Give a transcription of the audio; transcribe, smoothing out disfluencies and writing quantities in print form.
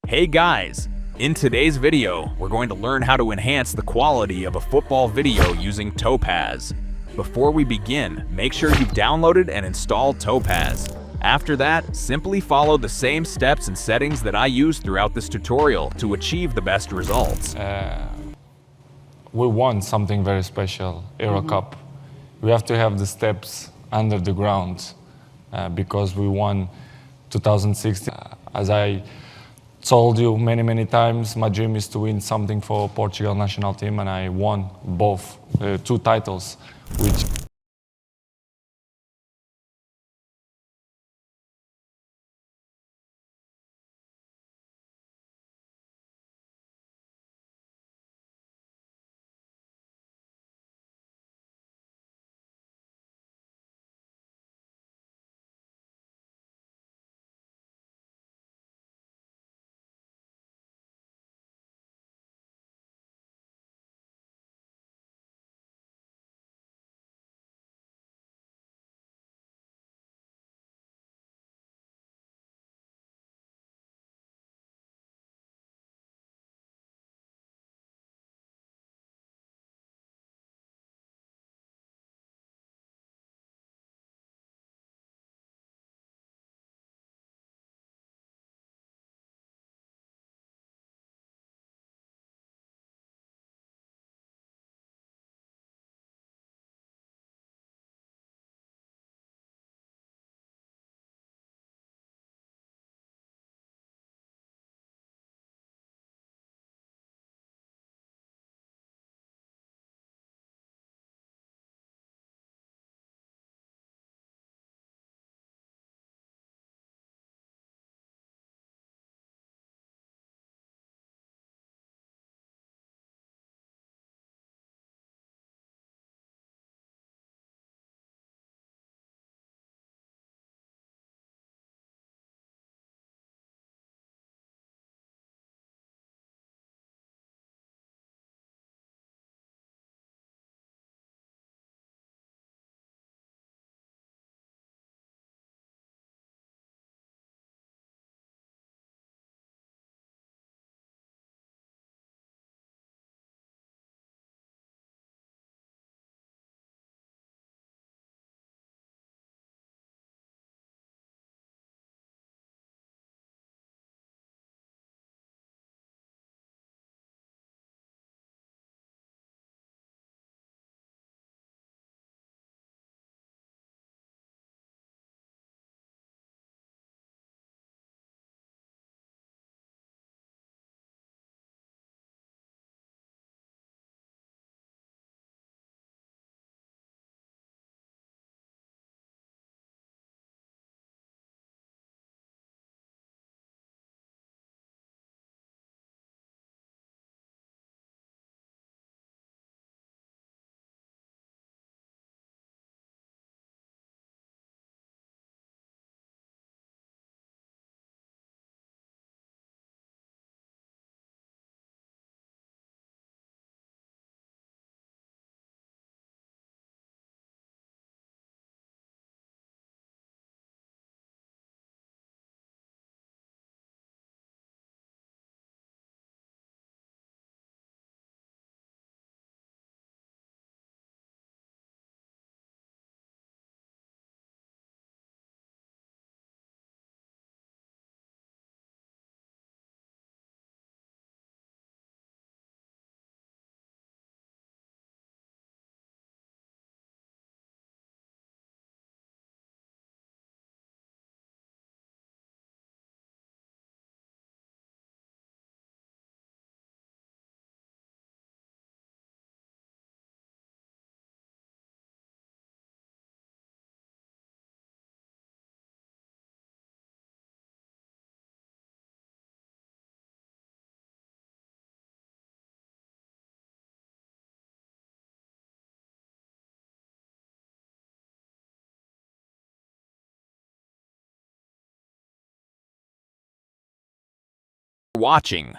Hey guys! In today's video, we're going to learn how to enhance the quality of a football video using Topaz. Before we begin, make sure you've downloaded and installed Topaz. After that, simply follow the same steps and settings that I use throughout this tutorial to achieve the best results. We won something very special, Euro Cup. We have to have the steps under the ground because we won 2016. As I told you many times, my dream is to win something for Portugal national team, and I won both, two titles, which Watching.